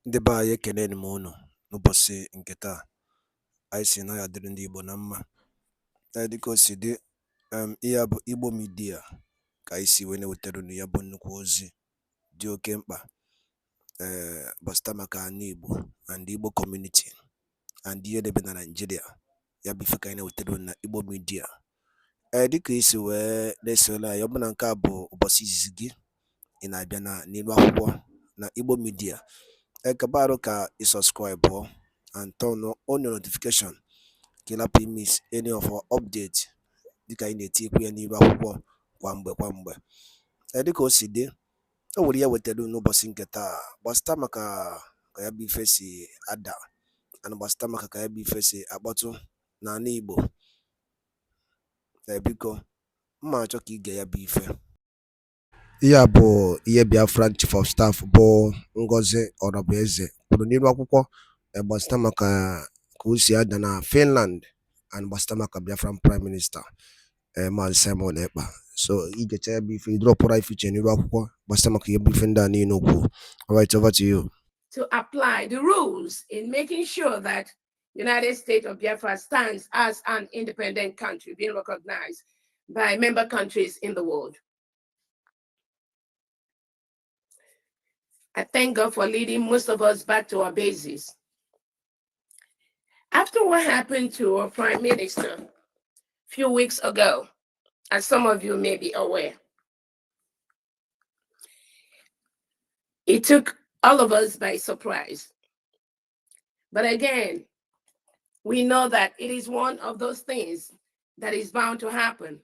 Ndị be anyị ekeneni m unu n'ụbọchị nke taa. Anyị sị na ya dịrị ndị Igbo na mma. Dịka o si dị, ihe a bụ Igbo Media ka anyị si wee na-ewetara unu ya bụ nnukwu ozi dị oke mkpa gbasata maka ana Igbo and Igbo community and ihe debe na Nigeria. Ya bụ ife ka anyị na-ewetara unu na Igbo Media. Dịka isi wee na-esole anyị, ọ bụ na nke a bụ ụbọchị izizi gị ị na-abịa n'ilu akwụkwọ na Igbo Media, kabaru ka i subscribe and turn on your notification ka ị lapụ miss any of our update dịka anyị na-etikwu ya n'ilu akwụkwọ kwa mgbe. Dịka o si dị, o nwere ya wetara n'ụbọchị nke taa gbasata maka ka ya bụ ife si ada and gbasata maka ka ya bụ ife si akpọtụ n'ala Igbo. Biko mma achọ ka ige ya bụ ife. Ihe a bụ ihe Biafra Chief of Staff bụ Ngozi Ọrọbụeze kwuru n'ilu akwụkwọ gbasata maka ka o si ada na Finland and gbasata maka Biafran Prime Minister Maazị Simon Ekpa. So igecha ya bụ ife idropụra ifiche n'ilu akwụkwọ gbasata maka ihe bụ ife ndị a niile okwu. All right, over to you. To apply the rules in making sure that United States of Biafra stands as an independent country being recognized by member countries in the world. I thank God for leading most of us back to our bases. After what happened to our Prime Minister a few weeks ago, as some of you may be aware, it took all of us by surprise. But again, we know that it is one of those things that is bound to happen,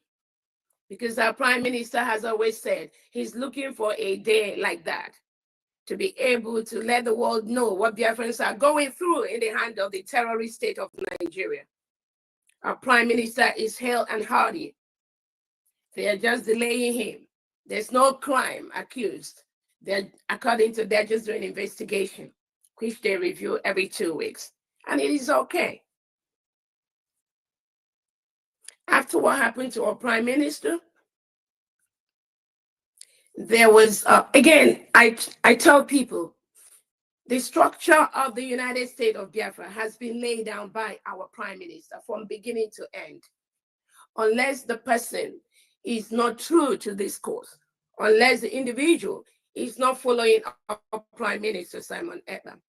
because our Prime Minister has always said he's looking for a day like that to be able to let the world know what Biafrans are going through in the hand of the terrorist state of Nigeria. Our Prime Minister is hale and hearty. They are just delaying him. There's no crime accused. According to they're just doing investigation, which they review every 2 weeks. And it is okay. After what happened to our Prime Minister, there was, again, I tell people, the structure of the United States of Biafra has been laid down by our Prime Minister from beginning to end. Unless the person is not true to this course, unless the individual is not following our Prime Minister, Simon Ekpa.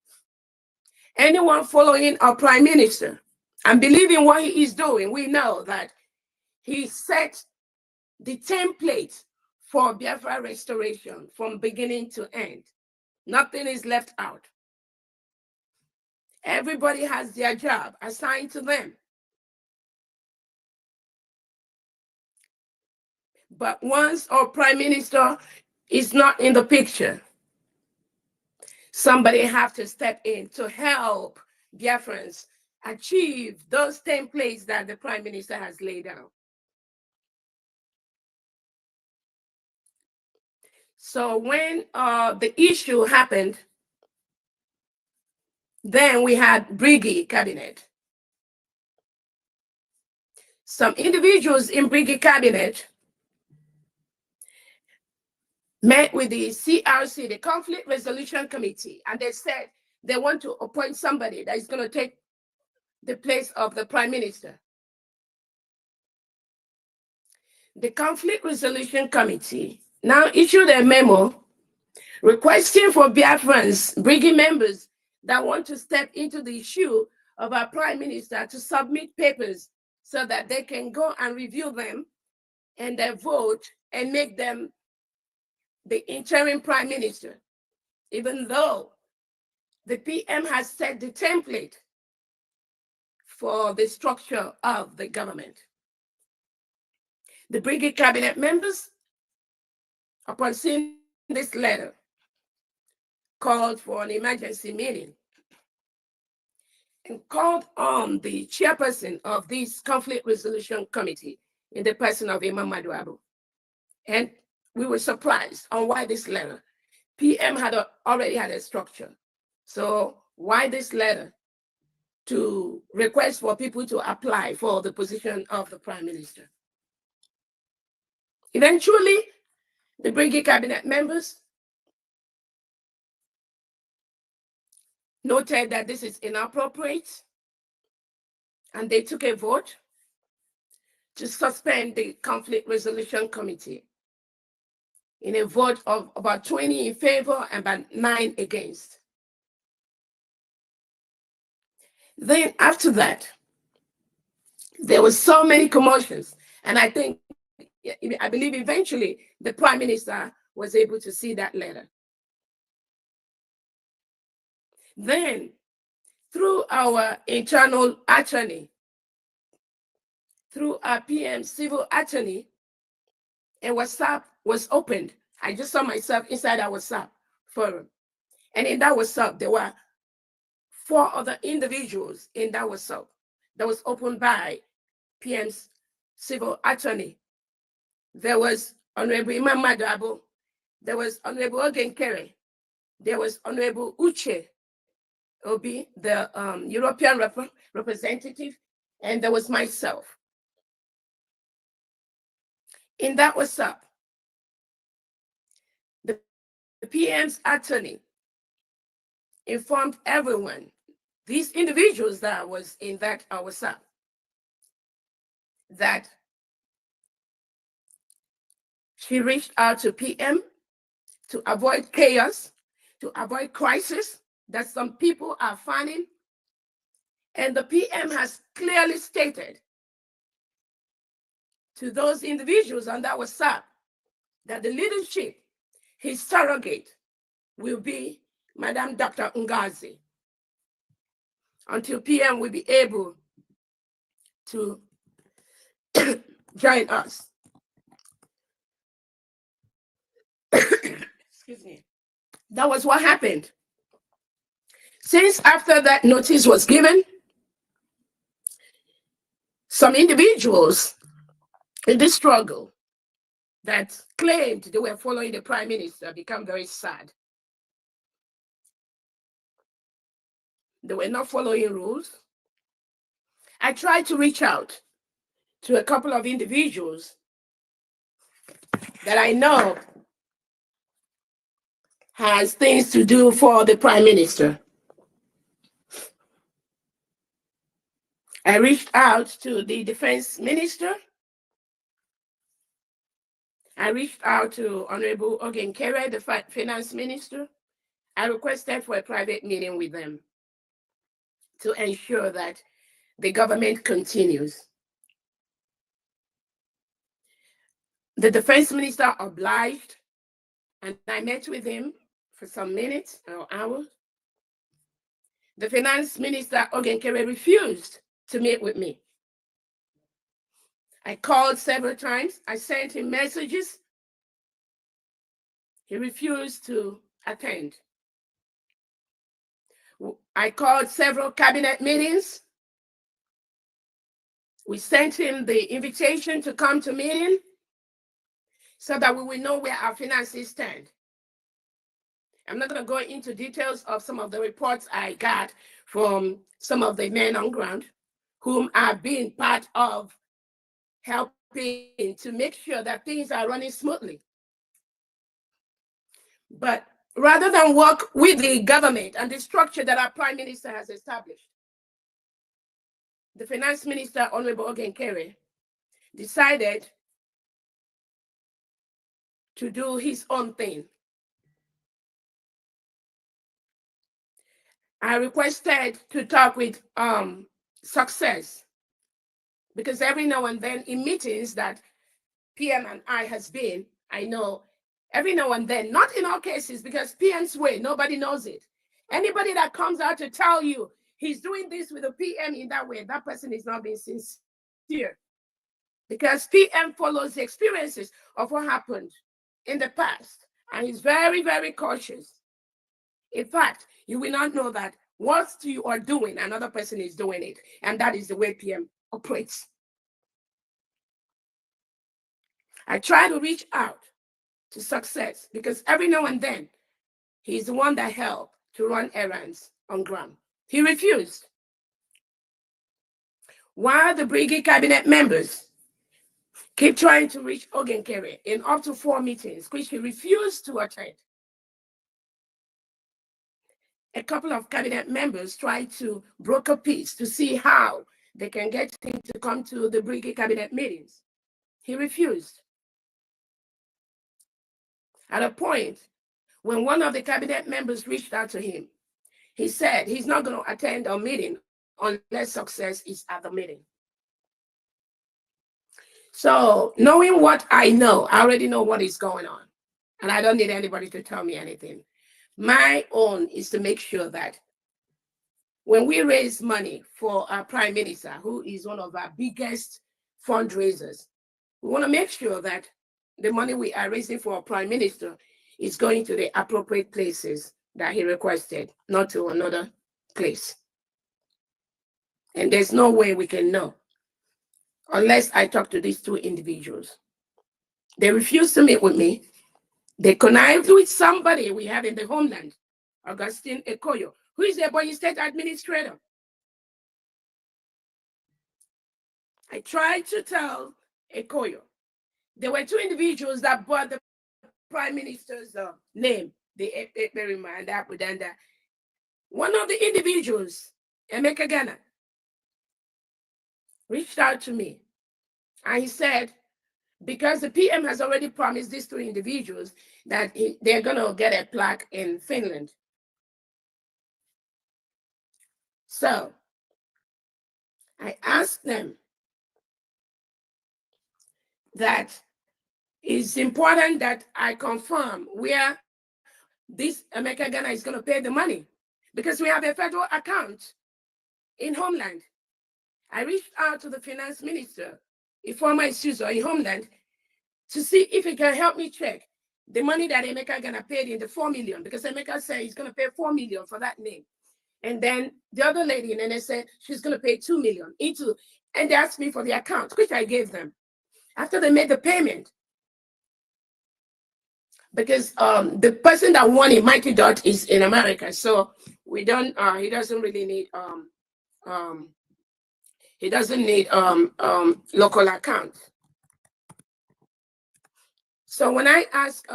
Anyone following our Prime Minister and believing what he is doing, we know that he set the template for Biafra restoration from beginning to end. Nothing is left out. Everybody has their job assigned to them. But once our Prime Minister is not in the picture, somebody have to step in to help Biafrans achieve those templates that the Prime Minister has laid out. So when the issue happened, then we had Brigade Cabinet. Some individuals in Brigade Cabinet met with the CRC, the Conflict Resolution Committee, and they said they want to appoint somebody that is going to take the place of the Prime Minister. The Conflict Resolution Committee now issued a memo requesting for Biafrans, Brigade members that want to step into the issue of our Prime Minister to submit papers so that they can go and review them and they vote and make them the interim Prime Minister, even though the PM has set the template for the structure of the government. The Brigade Cabinet members, upon seeing this letter, called for an emergency meeting and called on the chairperson of this Conflict Resolution Committee in the person of Imam Maduabu. And we were surprised on why this letter. PM had already had a structure. So why this letter to request for people to apply for the position of the Prime Minister? Eventually, the Brigade Cabinet members noted that this is inappropriate, and they took a vote to suspend the Conflict Resolution Committee in a vote of about 20 in favor and about 9 against. Then after that, there was so many commotions, and I believe eventually the Prime Minister was able to see that letter. Then, through our internal attorney, through our PM civil attorney, a WhatsApp was opened. I just saw myself inside our WhatsApp forum. And in that WhatsApp, there were 4 other individuals in that WhatsApp that was opened by PM's civil attorney. There was Honorable Imam Madabo, there was Honorable Ogenkere, there was Honorable Uche Obi, the European representative, and there was myself. In that WhatsApp, the PM's attorney informed everyone, these individuals that was in that WhatsApp, that she reached out to PM to avoid chaos, to avoid crisis that some people are finding. And the PM has clearly stated to those individuals on that WhatsApp that the leadership, his surrogate, will be Madam Dr. Ngazi, until PM will be able to join us. Excuse me. That was what happened. Since after that notice was given, some individuals in this struggle that claimed they were following the Prime Minister become very sad. They were not following rules. I tried to reach out to a couple of individuals that I know has things to do for the Prime Minister. I reached out to the Defense Minister. I reached out to Honorable Ogenkere, the Finance Minister. I requested for a private meeting with them to ensure that the government continues. The Defense Minister obliged, and I met with him for some minutes or hours. The Finance Minister, Ogenkere, refused to meet with me. I called several times. I sent him messages. He refused to attend. I called several cabinet meetings. We sent him the invitation to come to meeting so that we will know where our finances stand. I'm not going to go into details of some of the reports I got from some of the men on ground, whom I've been part of helping to make sure that things are running smoothly. But rather than work with the government and the structure that our Prime Minister has established, the Finance Minister, Honorable Ogenkere, decided to do his own thing. I requested to talk with Success, because every now and then in meetings that PM and I has been, I know every now and then, not in all cases, because PM's way, nobody knows it. Anybody that comes out to tell you he's doing this with a PM in that way, that person is not being sincere. Because PM follows the experiences of what happened in the past, and he's very, very cautious. In fact, you will not know that what you are doing, another person is doing it, and that is the way PM operates. I try to reach out to Success because every now and then, he's the one that helped to run errands on ground. He refused. While the brigade cabinet members keep trying to reach Ogenkere in up to 4 meetings, which he refused to attend. a couple of cabinet members tried to broker peace to see how they can get him to come to the Brigade cabinet meetings. He refused. At a point, when one of the cabinet members reached out to him, he said he's not going to attend a meeting unless success is at the meeting. So knowing what I know, I already know what is going on. And I don't need anybody to tell me anything. My own is to make sure that when we raise money for our prime minister, who is one of our biggest fundraisers, we want to make sure that the money we are raising for our prime minister is going to the appropriate places that he requested, not to another place. And there's no way we can know unless I talk to these two individuals. They refused to meet with me. They connived with somebody we have in the homeland, Augustine Ekoyo, who is the Ebonyi State Administrator. I tried to tell Ekoyo, there were two individuals that bought the Prime Minister's name, the Ekperima and Apudanda. One of the individuals, Emeka Ghana, reached out to me and he said, because the PM has already promised these two individuals that they're going to get a plaque in Finland. So I asked them that it's important that I confirm where this Emeka Ghana is going to pay the money, because we have a federal account in Homeland. I reached out to the finance minister, a former Isuzo in Homeland, to see if he can help me check the money that Emeka Ghana paid in the 4 million, because Emeka said he's going to pay 4 million for that name. And then the other lady in NS said she's going to pay 2 million into, and they asked me for the account, which I gave them. After they made the payment, because the person that won in Mighty Dot is in America, so we don't. He doesn't really need local account. So when I asked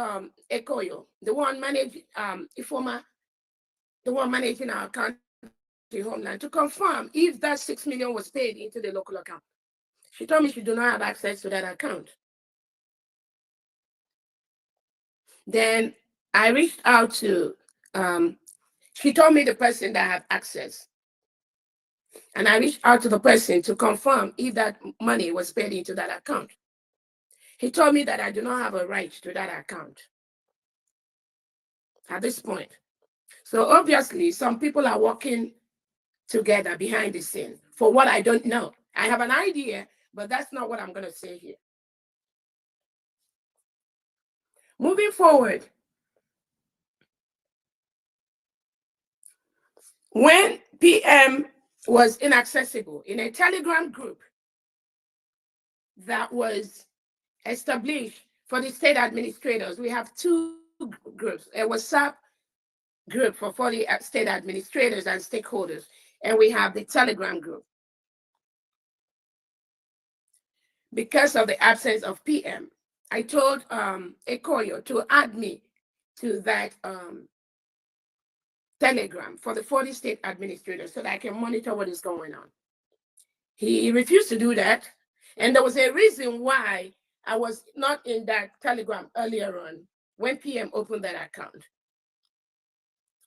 Ekoyo, the one managing our account in Homeland, to confirm if that 6 million was paid into the local account, she told me she do not have access to that account. Then I reached out to, she told me the person that had access. And I reached out to the person to confirm if that money was paid into that account. He told me that I do not have a right to that account at this point. So obviously, some people are working together behind the scene for what I don't know. I have an idea, but that's not what I'm going to say here. Moving forward, when PM was inaccessible in a Telegram group that was established for the state administrators, we have two groups, a WhatsApp group for the state administrators and stakeholders, and we have the Telegram group. Because of the absence of PM, I told Ekoyo to add me to that Telegram for the 40 state administrators so that I can monitor what is going on. He refused to do that. And there was a reason why I was not in that Telegram earlier on when PM opened that account,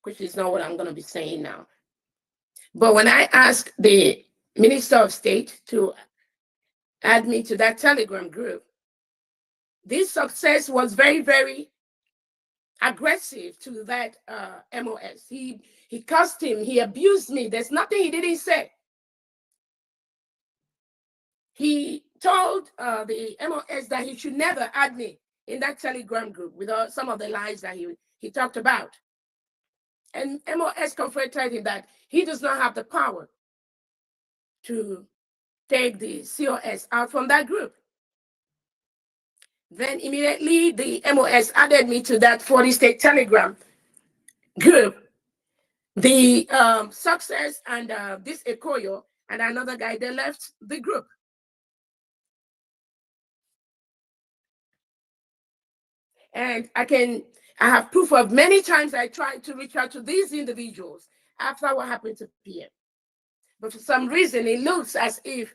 which is not what I'm going to be saying now. But when I asked the Minister of State to add me to that Telegram group, this success was very, very aggressive to that MOS. He cursed him, he abused me. There's nothing he didn't say. He told the MOS that he should never add me in that Telegram group with some of the lies that he talked about. And MOS confronted him that he does not have the power to take the COS out from that group. Then immediately the MOS added me to that 40 state Telegram group. The success and this Ekoyo and another guy, they left the group. And I have proof of many times I tried to reach out to these individuals after what happened to PM. But for some reason, it looks as if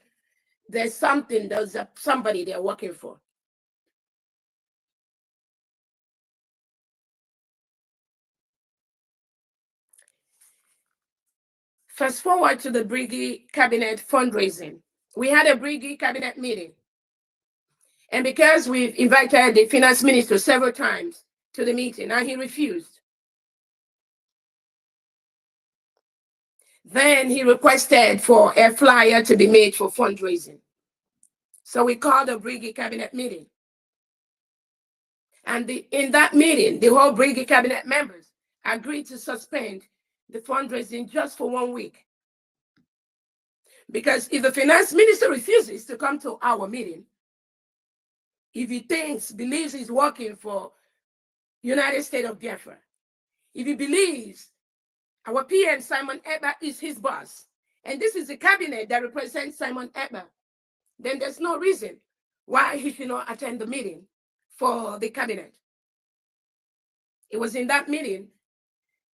there's somebody they're working for. Fast forward to the Briggy Cabinet fundraising. We had a Briggy Cabinet meeting. And because we've invited the finance minister several times to the meeting, and he refused. Then he requested for a flyer to be made for fundraising. So we called a Briggy Cabinet meeting. And in that meeting, the whole Briggy Cabinet members agreed to suspend the fundraising just for 1 week. Because if the finance minister refuses to come to our meeting, if he believes he's working for United States of Biafra, if he believes our PM, Simon Ekpa, is his boss, and this is the cabinet that represents Simon Ekpa, then there's no reason why he should not attend the meeting for the cabinet. It was in that meeting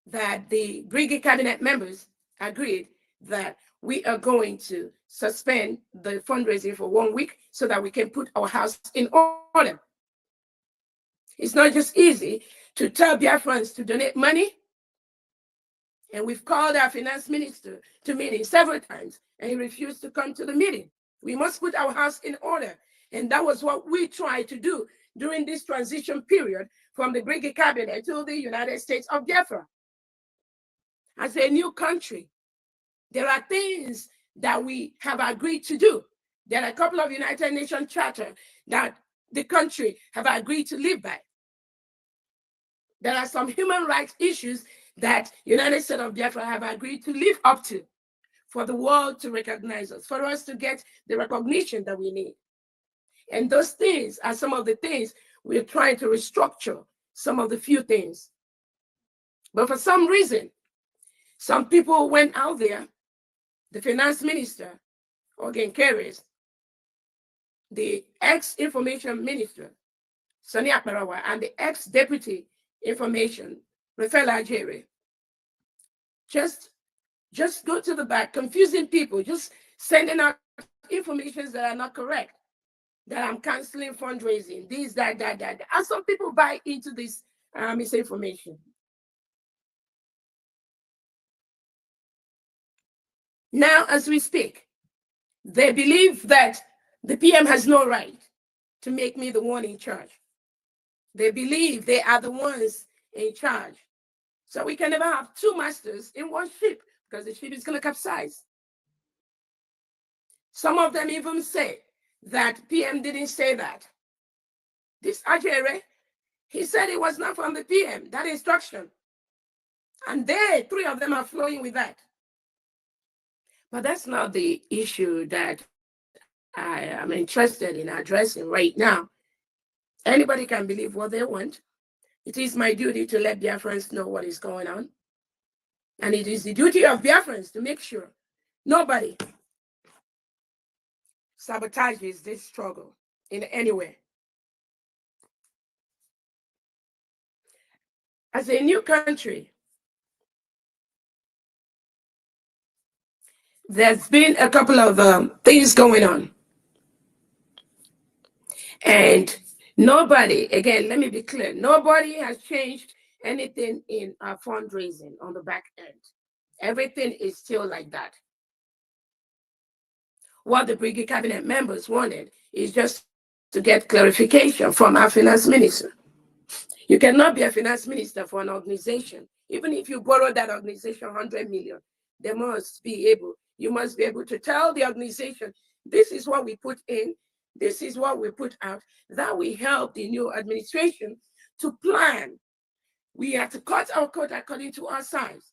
that the Briggy Cabinet members agreed that we are going to suspend the fundraising for 1 week so that we can put our house in order. It's not just easy to tell Biafrans to donate money. And we've called our finance minister to meeting several times, and he refused to come to the meeting. We must put our house in order. And that was what we tried to do during this transition period from the Briggy Cabinet to the United States of Biafra. As a new country, there are things that we have agreed to do. There are a couple of United Nations charters that the country have agreed to live by. There are some human rights issues that United States of Biafra have agreed to live up to for the world to recognize us, for us to get the recognition that we need. And those things are some of the things we're trying to restructure, some of the few things. But for some reason, some people went out there, the finance minister, Ogen Keres, the ex-information minister, Sani Akbarawa, and the ex-deputy information, Rafael Ajere, just go to the back, confusing people, just sending out information that are not correct, that I'm canceling fundraising, this, that. And some people buy into this misinformation. Now, as we speak, they believe that the PM has no right to make me the one in charge. They believe they are the ones in charge. So we can never have two masters in one ship because the ship is going to capsize. Some of them even say that PM didn't say that. This Ajere, he said it was not from the PM, that instruction. And they, three of them are flowing with that. But that's not the issue that I am interested in addressing right now. Anybody can believe what they want. It is my duty to let Biafrans know what is going on. And it is the duty of Biafrans to make sure nobody sabotages this struggle in any way. As a new country, there's been a couple of things going on. And nobody, again, let me be clear, nobody has changed anything in our fundraising on the back end. Everything is still like that. What the Brigade Cabinet members wanted is just to get clarification from our finance minister. You cannot be a finance minister for an organization. Even if you borrow that organization 100 million, you must be able to tell the organization, this is what we put in, this is what we put out. That will help the new administration to plan. We have to cut our coat according to our size.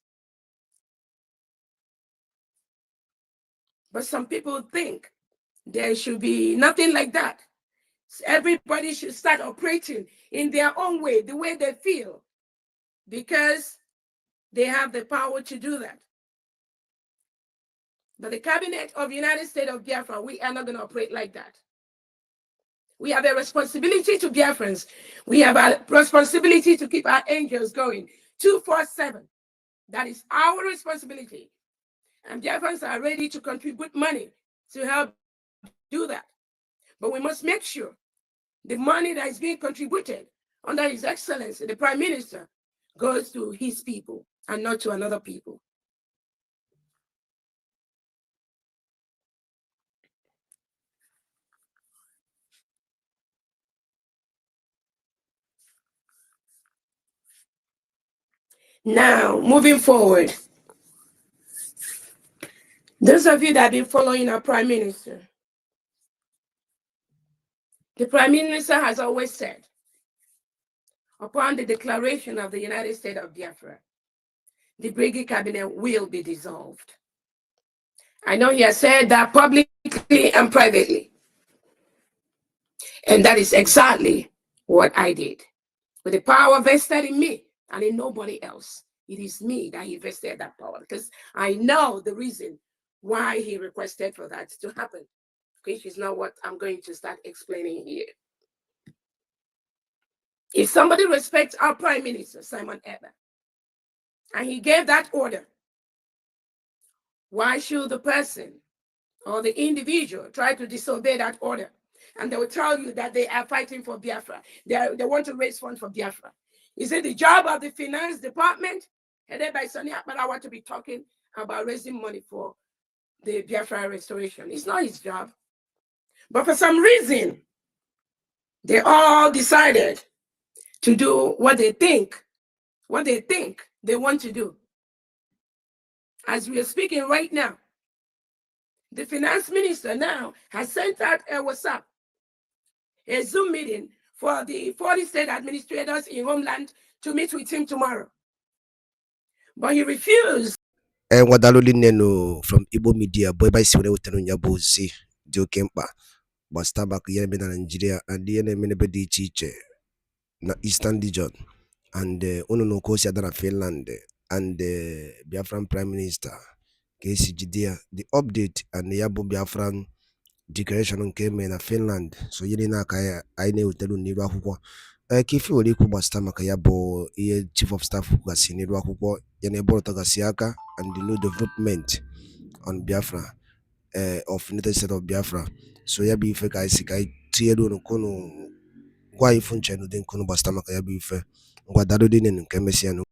But some people think there should be nothing like that. Everybody should start operating in their own way, the way they feel, because they have the power to do that. But the cabinet of United States of Biafra, we are not going to operate like that. We have a responsibility to Biafrans. We have a responsibility to keep our angels going 247. That is our responsibility. And Biafrans are ready to contribute money to help do that. But we must make sure the money that is being contributed under His Excellency, the Prime Minister, goes to his people and not to another people. Now, moving forward, those of you that have been following our Prime Minister, the Prime Minister has always said, upon the declaration of the United States of Biafra, the Brigade Cabinet will be dissolved. I know he has said that publicly and privately. And that is exactly what I did. With the power vested in me and in nobody else. It is me that he vested that power, because I know the reason why he requested for that to happen, which is not what I'm going to start explaining here. If somebody respects our Prime Minister, Simon Eber, and he gave that order, why should the person or the individual try to disobey that order? And they will tell you that they are fighting for Biafra. They want to raise funds for Biafra. Is it the job of the finance department, headed by Sonny Akparawa, to be talking about raising money for the Biafra restoration? It's not his job. But for some reason, they all decided to do what they think they want to do. As we are speaking right now, the finance minister now has sent out a WhatsApp, a Zoom meeting for the 40 state administrators in Homeland to meet with him tomorrow. But he refused. Wadaloli neno from Igbo media, boy by Siwene Utanu Nyabuzi, Dio Kempa, Bastabak Yemen and Nigeria, and the enemy teacher, na Eastern region, and Uno Kosia Dana Finland, and the Biafran Prime Minister, Casey Judea, the update, and the Yabu Biafran declaration came in Finland, so Yelina Kaya, I know Telu Nira Huko. Kifi Oliku Bastama Kayabo, Chief of Staff Hugasi Nira Huko, Yanebo Tagasiaka, and the new development on Biafra, of United States of Biafra. So Yabi Feka Isikai, Tiedo no Kono, Guai Funchen, then Kono Bastama Kayabi Fe, Guadadodin and Kemesiano.